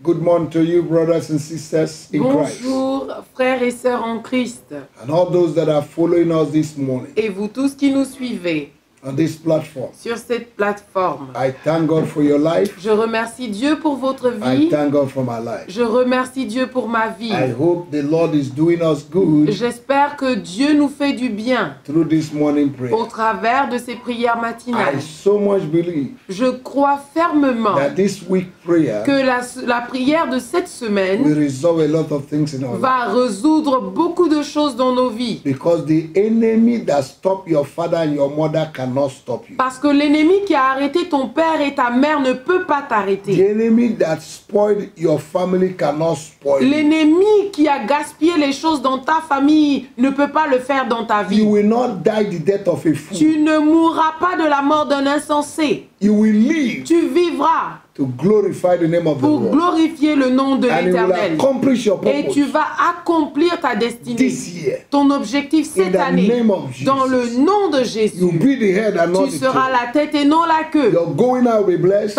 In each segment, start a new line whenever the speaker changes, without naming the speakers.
Good morning to you, brothers and sisters in Christ.
Bonjour, frères et sœurs en Christ.
And all those that are following us this morning
Et vous tous qui nous suivez
on this platform.
sur cette plateforme.
I thank God for your life.
Je remercie Dieu pour votre
I
vie.
thank God for my life.
Je remercie Dieu pour ma vie.
I hope the Lord is doing us good
J'espère que Dieu nous fait du bien
through this morning prayer.
au travers de ces prières matinales.
I so much believe
Je crois fermement
that this week prayer
que la prière de cette semaine
will resolve a lot of things in our life.
va résoudre beaucoup de choses dans nos vies.
Because the enemy that stopped your father and your mother cannot stop you.
Parce que l'ennemi qui a arrêté ton père et ta mère ne peut pas
The
t'arrêter.
enemy that spoiled your family cannot spoil you.
L'ennemi qui a gaspillé les choses dans ta famille ne peut pas le faire dans ta
You
vie.
will not die the death of a fool.
Tu ne mourras pas de la mort d'un insensé.
You will live
Tu vivras
to glorify the name of the
pour
Lord.
glorifier le nom de
And you will
l'Éternel.
accomplish your
Et
purpose
tu vas accomplir ta destinée.
this year.
Ton objectif
In
cette
the
année.
name of Jesus.
Dans le nom de
You'll
Jésus.
be the head and not
Tu
the
seras
tail.
la tête et non la queue.
Your going out will be blessed.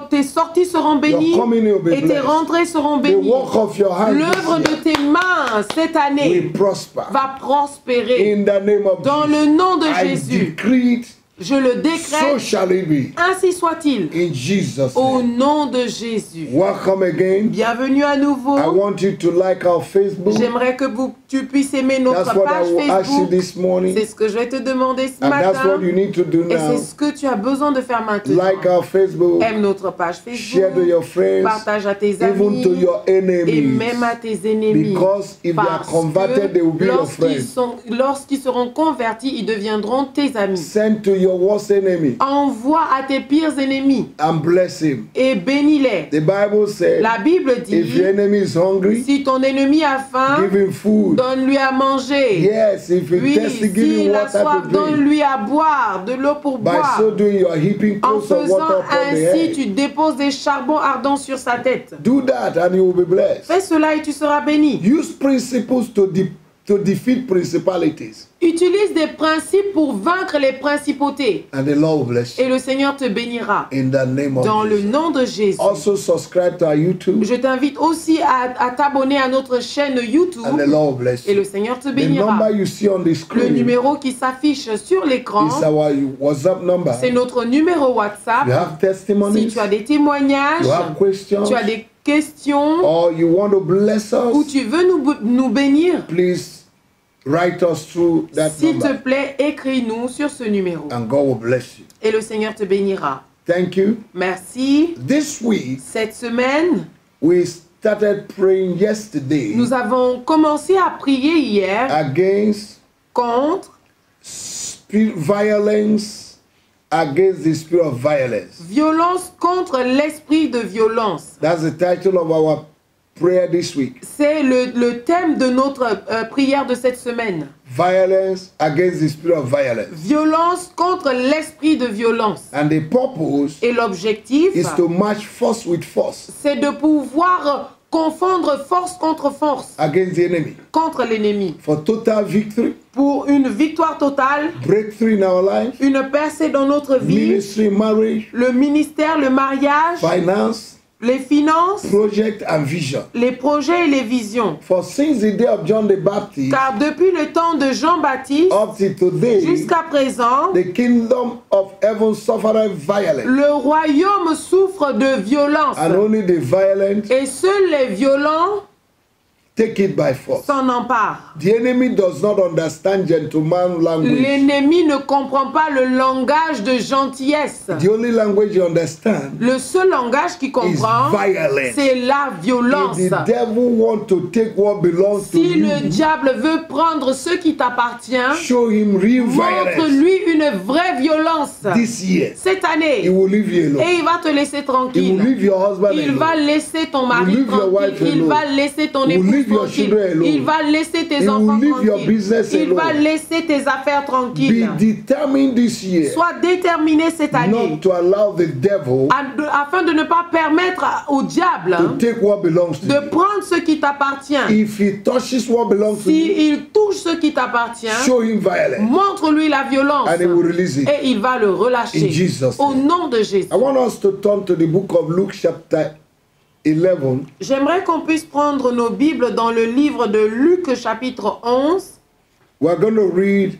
Tes sorties seront bénies
Your coming in will be
et tes
blessed.
rentrées seront
The
bénies.
work of your hands
L'œuvre
this
de
year
tes mains cette année
will prosper.
va prospérer.
In the name of
Dans le
Jesus.
nom de
I
Jésus,
decree it,
je le
so
décrète,
shall it be.
ainsi soit-il.
In Jesus'
Au
name.
nom de Jésus.
Welcome again.
Bienvenue à nouveau.
I want you to like our Facebook.
J'aimerais que tu puisses aimer notre
That's what I
page
will ask you
Facebook.
this morning.
C'est ce que je vais te demander ce
And that's
matin.
what you need to do
Et
now.
c'est ce que tu as besoin de faire maintenant.
Like our Facebook.
Aime notre page
Share to
Facebook.
your friends.
Partage à tes
Even
amis.
to your
Et
enemies.
même à tes ennemis.
Because if they are
Parce
converted, they will be
que
your friends.
lorsqu'ils seront convertis, ils deviendront tes amis.
Send to your worst enemy
Envoie à tes pires ennemis
and bless him.
et bénis-les.
The Bible said,
La Bible
if your
dit,
enemy is hungry,
si ton ennemi a faim,
give him food.
donne-lui à manger.
Yes, if you're
Oui,
thirsty, give him
s'il a
water
soif,
to drink.
donne-lui à boire, de l'eau pour
By
boire.
so doing, you are heaping
En
coals of
faisant
water upon the
ainsi,
head.
tu déposes des charbons ardents sur sa tête.
Do that and you will be blessed.
Fais cela et tu seras béni.
Use principles to defeat principalities.
Utilise des principes pour vaincre les principautés.
And the Lord will bless you.
Et le Seigneur te bénira.
In the name of
Dans le
Jesus.
nom de Jésus.
Also subscribe to our YouTube.
Je t'invite aussi à t'abonner à notre chaîne YouTube.
And the Lord will bless
Et
you.
le Seigneur te
The
bénira.
number you see on the
Le
screen
numéro qui s'affiche sur l'écran,
is our WhatsApp number.
c'est notre numéro WhatsApp.
You have
Si
testimonies,
tu as des témoignages,
you have questions,
tu as des questions
or you want to bless
ou
us,
tu veux nous bénir,
please write us through that
s'il te
number
plaît, écris-nous sur ce numéro.
and God will bless you.
Et le Seigneur te bénira.
Thank you.
Merci.
This week,
Cette semaine,
we started praying yesterday
nous avons commencé à prier hier
against
contre
violence, against the spirit of violence.
violence contre l'esprit de violence.
That's the title of our prayer this week.
C'est le thème de notre prière de cette semaine.
Violence against the spirit of violence.
Violence contre l'esprit de violence.
And the purpose
Et l'objectif,
is to match force with force
c'est de pouvoir confondre force contre force,
against the enemy
contre l'ennemi,
for total victory,
pour une victoire totale,
breakthrough in our life,
une percée dans notre vie,
ministry, marriage,
le ministère, le mariage,
finance,
les finances,
project and vision.
les projets et les visions.
For since the day of John the Baptist
Car depuis le temps de Jean-Baptiste
up to today,
jusqu'à présent,
the kingdom of heaven suffered violence,
le royaume souffre de violence.
and only the violent
Et seuls les violents
take it by force.
s'en emparent.
The enemy does not understand gentleman language.
L'ennemi ne comprend pas le langage de gentillesse.
The only language you understand
Le seul langage qu'il comprend,
is violence.
c'est la violence.
If the devil want to take what belongs to
Si le
you,
diable veut prendre ce qui t'appartient,
show him real violence.
montre-lui une vraie violence.
This year,
Cette
he
année,
will leave you alone.
et il va te laisser
He will
tranquille.
leave your husband
Il va
alone.
laisser ton
will
mari
leave your wife
tranquille. Il
alone.
va laisser ton
Will
épouse
leave your
tranquille.
children alone.
Il va laisser tes
He
enfants
will leave your
tranquilles.
business
Il va
alone.
laisser tes affaires
Be
tranquilles.
determined this year
Sois déterminé cette année
not to allow the devil
afin de ne pas permettre au diable
to take what belongs to
de
you.
prendre ce qui t'appartient.
If he touches what belongs to you,
S'il touche ce qui t'appartient,
show him violence
montre-lui la violence
and he will release it.
et il va le relâcher.
In Jesus'
Au
name.
nom de Jésus.
I want us to turn to the book of Luke chapter 11.
J'aimerais qu'on puisse prendre nos Bibles dans le livre de Luc chapitre 11.
We're going to read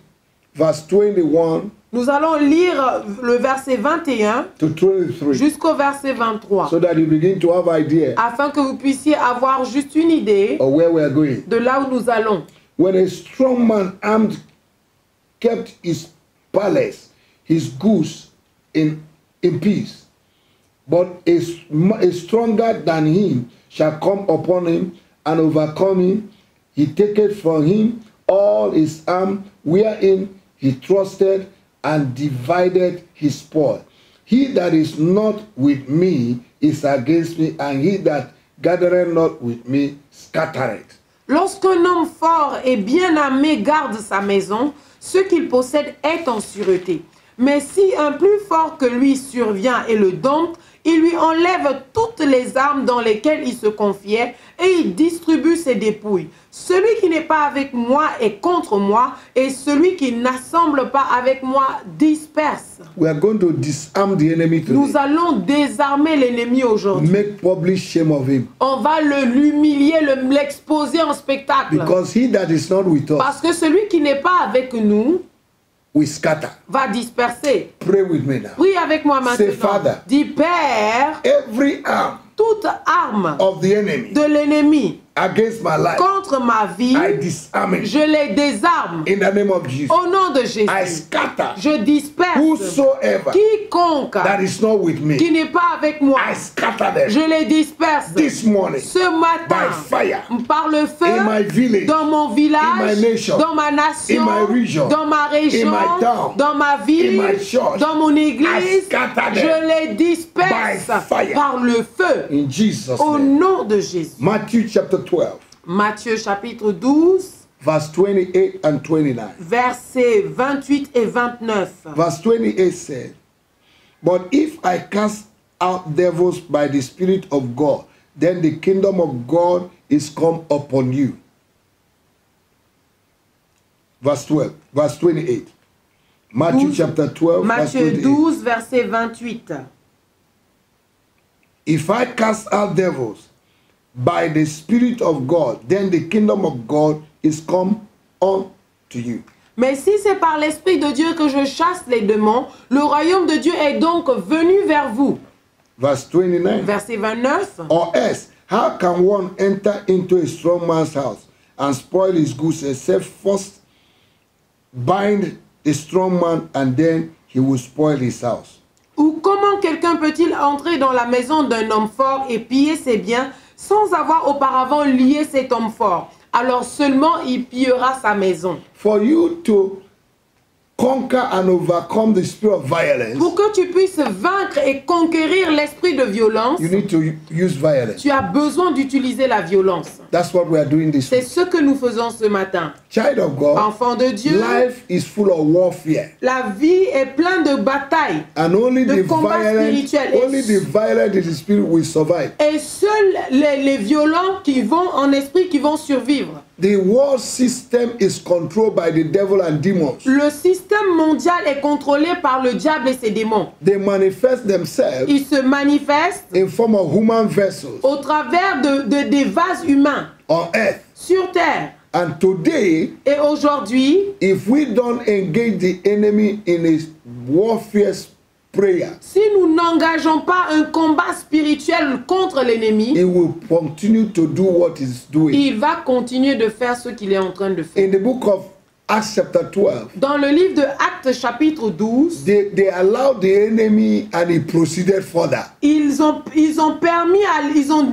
verse 21
Nous allons lire le verset 21
to 23
jusqu'au verset 23
so that you begin to have idea
afin que vous puissiez avoir juste une idée
of where we are going.
de là où nous allons.
When a strong man armed kept his palace, his goods in peace, but a stronger than him shall come upon him and overcome him. He taketh from him all his arm wherein he trusted and divided his spoil. He that is not with me is against me, and he that gathereth not with me scattereth.
Lorsqu'un homme fort et bien armé garde sa maison, ce qu'il possède est en sûreté. Mais si un plus fort que lui survient et le dompte, il lui enlève toutes les armes dans lesquelles il se confiait et il distribue ses dépouilles. Celui qui n'est pas avec moi est contre moi, et celui qui n'assemble pas avec moi disperse.
We are going to disarm the enemy today.
Nous allons désarmer l'ennemi aujourd'hui.
Make public shame of him.
On va l'humilier, l'exposer en spectacle.
Because he that is not with us
Parce que celui qui n'est pas avec nous
will scatter.
va disperser.
Pray with me now.
Prie avec moi
Say,
maintenant.
Father,
Dis Père,
every arm
toute arme
of the enemy
de l'ennemi
against my life,
contre ma vie,
I disarm it
je les désarme.
in the name of Jesus.
Au nom de Jésus,
I scatter
je disperse
whosoever
quiconque
that is not with me.
qui n'est pas avec moi.
I scatter them
Je les disperse
this morning
ce
by
matin
fire
par le feu
in my village,
dans mon
in
village,
my nation,
dans ma nation,
in my region,
dans ma région,
in my town,
dans ma ville,
in my church.
dans mon
I
église.
scatter them
Je les disperse
by fire.
par le feu
in Jesus'
au
name.
nom de Jésus.
Matthew chapter 12,
Matthieu chapitre 12,
verse 28 and 29.
versets 28 et 29.
Verse 28 said, But if I cast out devils by the Spirit of God, then the kingdom of God is come upon you. Verse 12, verse 28. Matthew chapter 12, verse
Matthieu
28.
12, verset 28.
If I cast out devils by the Spirit of God, then the kingdom of God is come unto you.
Mais si c'est par l'Esprit de Dieu que je chasse les démons, le royaume de Dieu est donc venu vers vous.
Verse 29.
Verset 29.
Or else, how can one enter into a strong man's house and spoil his goods, except first bind the strong man, and then he will spoil his house?
Ou comment quelqu'un peut-il entrer dans la maison d'un homme fort et piller ses biens sans avoir auparavant lié cet homme fort? Alors seulement il pillera sa maison.
For you to conquer and overcome the spirit of violence,
Pour que tu puisses vaincre et conquérir l'esprit de violence,
you need to use violence.
tu as besoin d'utiliser la violence.
That's what we are doing this
C'est
week.
ce que nous faisons ce matin.
Child of God,
Enfant de Dieu,
life is full of warfare.
la vie est pleine de batailles.
And only
De
the
combat spirituel.
only the violent in the spirit will survive.
Et seuls les violents qui vont en esprit qui vont survivre.
The world system is controlled by the devil and demons.
Le système mondial est contrôlé par le diable et ses démons.
They manifest themselves
Ils se manifestent
in form of human vessels
au travers des vases humains
on earth.
sur terre.
And today,
Et aujourd'hui,
if we don't engage the enemy in a warfare prayer,
si nous n'engageons pas un combat spirituel contre l'ennemi,
he will continue to do what he's doing.
il va continuer de faire ce qu'il est en train de faire.
In the book of Acts chapter 12,
Dans le livre de Actes chapitre 12,
they allowed the enemy and he proceeded further.
ils ont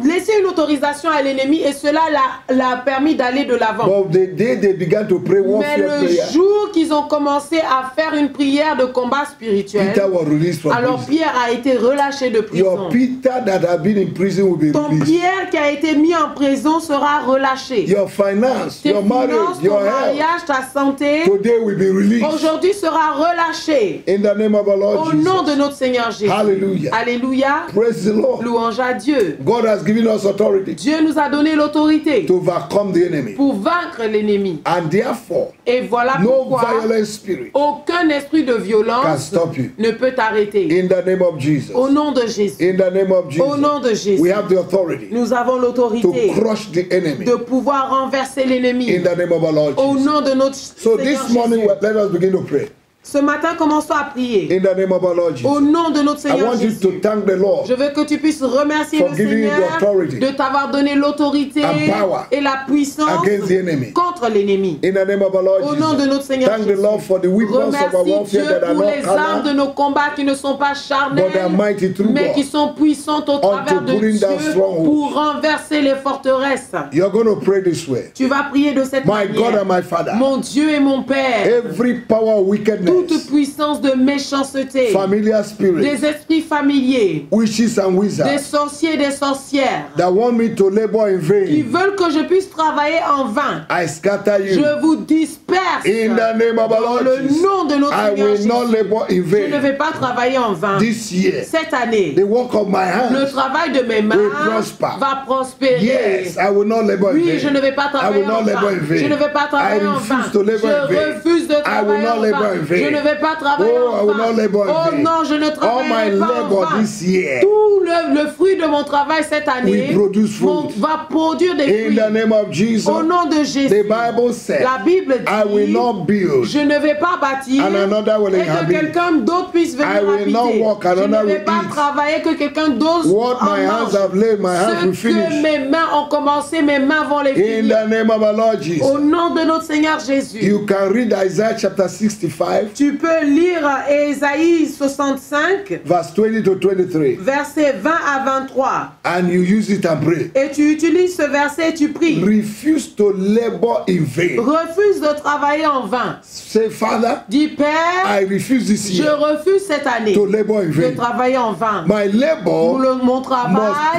laissé une autorisation à l'ennemi et cela l'a permis d'aller de l'avant.
But the day they began to pray
Mais
warfare
le
prayer,
jour qu'ils ont commencé à faire une prière de combat spirituel,
Peter was released from
alors
prison.
Pierre a été relâché de prison.
Your Peter that had been in prison will be
Ton
released.
Pierre qui a été mis en prison sera relâché.
Your finance,
Tes
your marriage,
finances, ton
your health,
mariage, ta santé, santé,
today will be released.
aujourd'hui sera relâché.
In the name of our Lord
Au nom de
Jesus.
notre Seigneur Jésus.
Hallelujah.
Alléluia.
Praise the Lord.
Louange à Dieu.
God has given us authority
Dieu nous a donné l'autorité
to overcome the enemy.
pour vaincre l'ennemi.
And therefore,
Et voilà
no
pourquoi
violent spirit
aucun esprit de
can
violence
stop you.
ne peut t'arrêter.
In the name of Jesus.
Au nom de Jésus.
In the name of
Au nom de
Jesus. We
Jésus.
have the authority
Nous avons
to
l'autorité
crush the enemy.
de pouvoir renverser l'ennemi.
In the name of our Lord
Au
Jesus.
nom de notre
So
Seigneur
this morning,
Jésus.
let us begin to pray.
Ce matin, commençons à prier.
In the name of our Lord
Au
Jesus.
nom de notre
I
Seigneur
want you
Jésus.
to thank the Lord
Je veux que tu puisses remercier
for
le
giving you the
Seigneur
authority
de t'avoir donné l'autorité
and power
et la puissance
against the enemy.
contre l'ennemi.
In the name of our Lord
Au nom de
Jesus.
notre Seigneur
Thank the
Jésus.
Lord for the weapons of our
Remercie
warfare
Dieu
that are
pour
not
les armes de
carnal,
nos combats qui ne sont pas
but they are
charnelles,
mighty through
mais qui
God.
sont puissantes au travers de
pulling down
Dieu
strongholds.
pour renverser les forteresses.
You're going to pray this way.
Tu vas prier de cette
My God
manière.
and my Father,
Mon Dieu et mon Père,
every power of
toute
wickedness,
puissance de méchanceté,
familiar spirits,
des esprits familiers,
witches and
des
wizards
sorciers et des sorcières,
that want me to labor in
qui
vain,
veulent que je puisse travailler en vain,
I scatter you.
je vous disperse.
In the name of our
Dans
Lord
le
Jesus,
nom de notre
I
Seigneur
will not
Jésus,
labor in
je ne
vain.
vais pas travailler en vain.
This year,
Cette année,
the work of my
le
hands,
travail de mes mains
will prosper.
va prospérer.
yes, I will not labor in
Oui,
vain.
je ne vais pas
I
travailler
will
en
not labor
vain.
in vain.
Je ne vais pas
I
travailler en vain.
refuse to labor in
Je
vain.
refuse de
I will
travailler
not
en
labor
vain.
in vain.
Je ne vais pas travailler
Oh, I
en
will
vain.
not labor in
Oh
vain.
non, je ne
All my
travaillerai pas en
labor
vain.
this year
Tout le fruit de mon travail cette année
will produce fruit.
va produire des
in
fruits.
the name of Jesus.
Au nom de Jésus.
The Bible said,
La Bible
I will
dit,
not build
je ne vais pas bâtir
and another will
et que
inhabit.
quelqu'un d'autre puisse
I
venir
will not
habiter.
walk,
Je ne
another
vais
will
pas
eat.
travailler que quelqu'un d'autre
What
en
my hands
mange.
have laid, my hands will
Ce que
finish.
mes mains ont commencé, mes mains vont les
In
finir.
the name of our Lord
Au
Jesus.
nom de notre Seigneur Jésus.
You can read Isaiah chapter 65,
Tu peux lire Ésaïe 65,
verse 20 to 23,
versets 20 à 23.
and you use it and pray.
Et tu utilises ce verset et tu pries.
Refuse to labor in vain.
Refuse de travailler en vain.
Say, Father,
Dis, Père,
I refuse this
je
year
refuse cette année
to labor in
de
vain.
travailler en vain.
My labor
Mon travail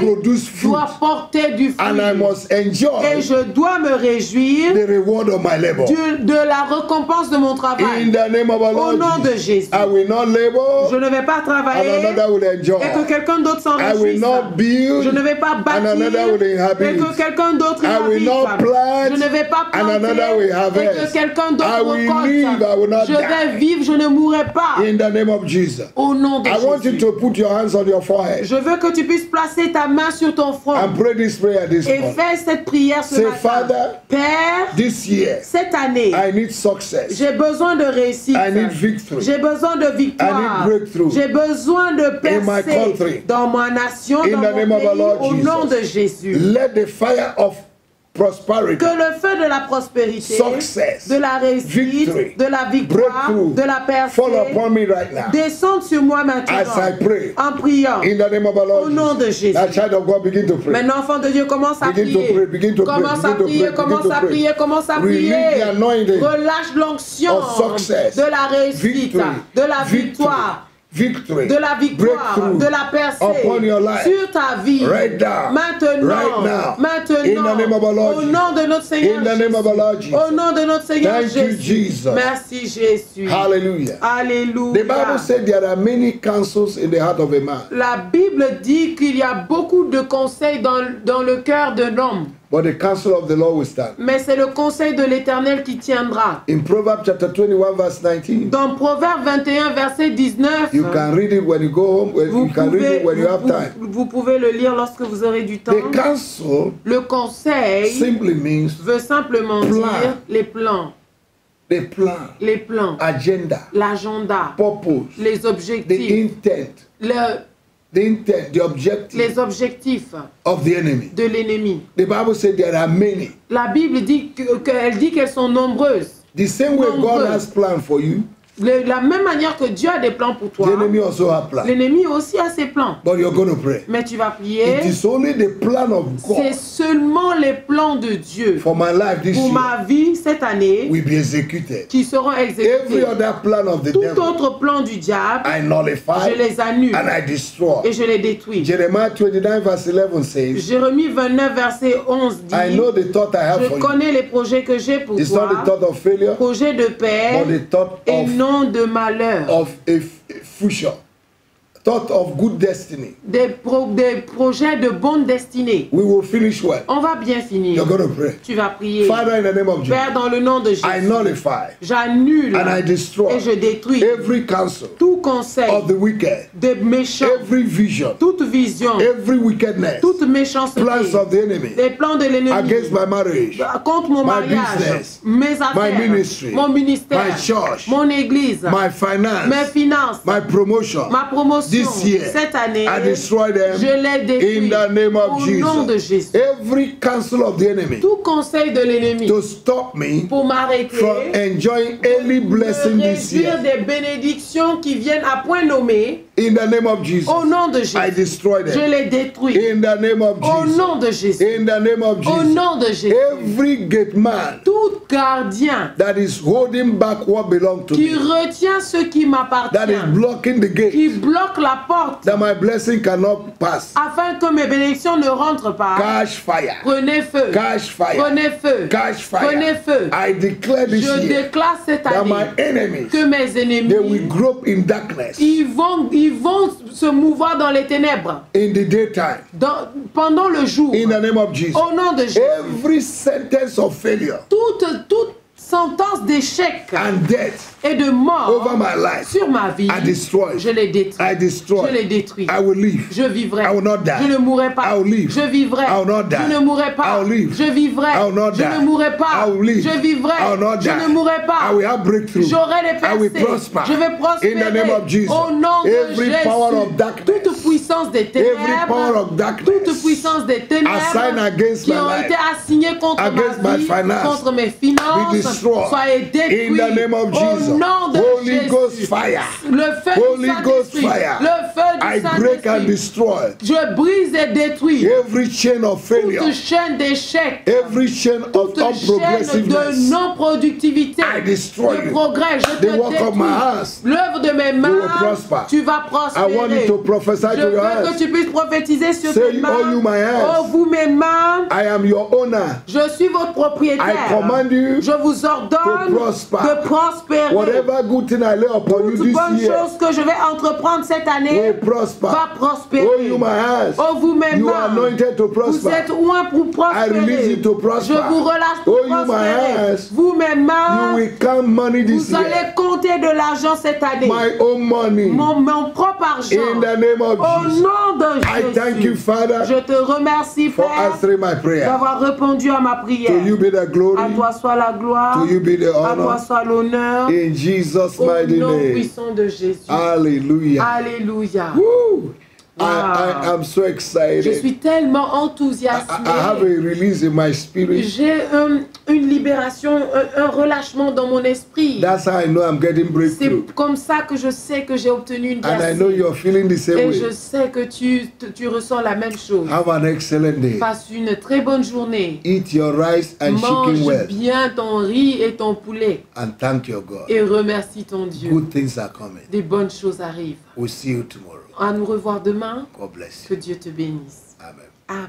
must produce fruit,
doit porter du
and I
fruit.
must
Et
enjoy
je dois me réjouir
the reward of my labor.
de la récompense de mon
In
travail.
the name of our
Au
Lord
nom de
Jesus,
Jésus.
I will not labor,
Je ne vais pas
and
travailler
another will enjoy.
et que quelqu'un d'autre s'en
I will
réjouisse.
not build,
Je ne vais pas
and
bâtir
another will
et
inhabit.
que quelqu'un d'autre y
I will
habite.
not plant,
Je ne vais pas
and another
planter
will
et
harvest.
que quelqu'un
I
d'autre
will live,
récolte.
I will not
Je vais
die.
vivre, je ne mourrai pas.
In the name of Jesus.
Au nom de
I want you
Jésus.
to put your hands on your forehead
Je veux que tu puisses placer ta main sur ton front
and pray this prayer this
et
morning.
faire cette prière ce
Say,
matin.
Father,
Père,
this year
cette année,
I need success.
j'ai besoin de réussite.
I need victory.
J'ai besoin de victoire.
I need breakthrough.
J'ai besoin de
In my
percer
country.
dans ma nation,
In
dans
the
mon
name of our
pays,
Lord
au
Jesus.
nom de Jésus.
Let the fire of prosperity,
Que le feu de la prospérité,
success,
de la réussite,
victory,
de la victoire,
breakthrough,
de la
fall upon
percée
me right now.
descende sur moi
As I
maintenant
pray,
en priant.
in the name of our
Au
Lord
nom de
Jesus.
Jésus.
Now, child of God, begin to pray.
Maintenant, enfant de Dieu, commence à
Begin to
prier.
pray, begin to pray,
Commence à
begin to
prier,
pray,
commence
begin to
à
pray.
prier, commence à
Release
prier.
the anointing
Relâche l'onction
of success,
de la réussite,
victory,
de la
victory,
victoire,
victory,
de la victoire,
breakthrough
de la percée
upon your life.
sur ta vie.
Right now.
Maintenant,
Right now.
maintenant,
In the name of our Lord
au
Jesus.
nom de notre Seigneur
In the name of our Lord Jesus.
Au nom de notre Seigneur
Thank you,
Jésus.
Jesus.
Merci Jésus.
Hallelujah.
Alléluia.
The Bible said there are many counsels in the heart of a man,
La Bible dit qu'il y a beaucoup de conseils dans le cœur de l'homme.
but the counsel of the Lord will stand.
Mais c'est le conseil de l'Éternel qui tiendra.
In Proverbs chapter 21, verse 19,
Dans Proverbe 21, verset 19,
you can read it when you go home, you can read it when you have time.
vous pouvez le lire lorsque vous aurez du temps.
The counsel
Le conseil
simply means
veut simplement
Plan.
dire les plans,
the plan, agenda,
l'agenda,
purpose,
les
the
objectifs,
intent, the objective
les objectifs
of the enemy.
de l'ennemi.
The Bible said there are many.
La Bible dit qu'elles sont nombreuses.
The same way God has planned for you,
La même manière que Dieu a des plans pour
the
toi,
enemy also have plans.
l'ennemi aussi a ses plans.
But you're going to pray.
Mais tu vas
It
prier.
is only the plan of
C'est
God
seulement les plans de Dieu
for my life this
pour
year
ma vie cette année
will be executed.
qui seront
Every
exécutés.
other plan of the
Tout
devil,
autre plan du diable,
I nullify
je les annule
and I destroy.
et je les détruis.
Jeremiah 29 verse 11 says,
Jérémie 29, verset 11
I
dit,
know the thought I have
je
for you.
connais les projets que j'ai pour
It's not
toi,
the thought of failure,
projets de paix
but the thought
et non de malheur.
of a future, thought of good destiny.
Des projets de bonne destinée.
We will finish well.
On va bien finir.
You're going to pray.
Tu vas prier.
Father, in the name of Jesus,
Père, dans le nom de
I
Jésus,
nullify
j'annule
and I destroy
et je détruis
every counsel
tout conseil
of the wicked,
de méchants,
every vision,
toute vision,
every wickedness,
toute méchanceté,
plans of the enemy
les plans de l'ennemi
against my marriage,
contre mon
my
mariage,
business,
mes affaires,
ministry,
mon ministère,
my church,
mon église,
my
mes
finance,
finances,
my promotion.
ma promotion.
This year,
Cette année,
I destroy them
je les détruis
in the name of
au nom de
Jesus.
Jésus.
Every counsel of the enemy
Tout conseil de l'ennemi
to stop me
pour m'arrêter,
from enjoying any
de
blessing this
réduire
year,
des bénédictions qui viennent à point nommé,
in the name of Jesus,
au nom de
I
Jésus,
destroy
je
them.
les détruis.
In the name of
Au
Jesus.
nom de Jésus.
In the name of
Au
Jesus.
nom de Jésus.
Every gate man
Tout gardien
that is holding back what belongs to
qui
me,
retient ce qui
that is
m'appartient,
blocking the
qui
gate,
bloque la porte
that my blessing cannot pass.
afin que mes bénédictions ne rentrent pas,
Catch fire.
prenez feu.
Catch fire.
Prenez feu.
Catch
Prenez
fire.
feu.
I declare this
Je
year
déclare cette
that
année
my enemies,
que mes
they will
ennemis,
grope in darkness
ils vont se mouvoir dans les ténèbres
in the daytime.
pendant le jour.
In the name of Jesus.
Au nom de Jésus.
Every sentence of failure
Toute sentence d'échec
and death
et de mort
over my life,
sur ma vie,
I destroy.
je les détruis.
I destroy.
Je les détruis.
I will live.
Je vivrai.
I will not die.
Je ne mourrai pas.
I will live.
Je vivrai.
I will not die.
Je ne mourrai pas.
I will live.
Je vivrai.
I will not
Je
die.
ne mourrai pas.
I will live.
Je vivrai.
I will not
Je
die.
ne mourrai pas.
I will have breakthrough.
J'aurai les
I will
percées.
prosper.
Je vais prospérer.
In the name of Jesus.
Au nom de
Every
Jésus.
power of darkness,
toute puissance des ténèbres.
every power of darkness
toute puissance des ténèbres
assigned against
qui
my
ont
life,
été assignées contre
against
ma
my
vie,
finance,
contre mes finances,
be destroyed.
soient détruits.
In the name of Jesus.
Au nom de
Holy
Jésus.
Ghost fire.
Le feu
Holy
du
Ghost
Saint-Esprit.
fire.
Le feu du
I break and
Saint-Esprit.
destroy
Je brise et détruis
every chain of failure,
toute chaîne d'échec,
every chain of
toute chaîne de
unprogressiveness.
non-productivité,
I destroy
de
you.
progrès. Je
The
te
work of my
détruis.
hands,
L'œuvre de mes
will
mains,
prosper.
tu vas
I want
prospérer.
you to prophesy
Je
to your
veux que
hands.
tu puisses prophétiser sur
Say,
tes mains.
"Oh, you my hands.
Oh, vous mes mains,
I am your owner.
je suis votre propriétaire.
I command you
Je vous ordonne
to prosper.
de prospérer.
Whatever good thing I lay upon you
Toute
this
bonne
year
chose que je vais entreprendre cette année
will prosper.
va prospérer.
Oh, you my hands.
Oh, vous mes
You are
mains,
anointed to
vous
prosper.
êtes loin pour
I
prospérer.
release you to prosper.
Je vous relâche pour
Oh, you my
prospérer.
hands.
Vous mes
You
mains,
will count money this
vous allez
year.
compter de l'argent cette année.
My own money.
Mon propre argent.
In the name of
Au
Jesus.
nom de
I thank you,
Jésus.
Father,
Je te remercie,
for
Père,
answering my prayer.
d'avoir répondu à ma prière.
To you be the glory.
À toi soit la gloire.
To you be the
À toi
honor.
soit l'honneur.
In Jesus'
Au
mighty
nom
name.
puissant de Jésus.
Hallelujah.
Alléluia.
Woo. I
Wow.
am so
Je
excited.
suis tellement enthousiasmée.
I have a release in my spirit.
J'ai une libération, un relâchement dans mon esprit.
That's how I know I'm getting breakthrough.
C'est comme ça que je sais que j'ai obtenu une
And I know
percée.
you're feeling the same
Et
way.
je sais que tu ressens la même chose.
Have an excellent day.
Passe une très bonne journée.
Eat your rice and chicken
Mange
well.
bien ton riz et ton poulet.
And thank your God.
Et remercie ton Dieu.
Good things are coming.
Des bonnes choses arrivent.
We'll see you tomorrow.
À nous revoir demain.
God bless
Que
you.
Dieu te bénisse.
Amen.
Amen.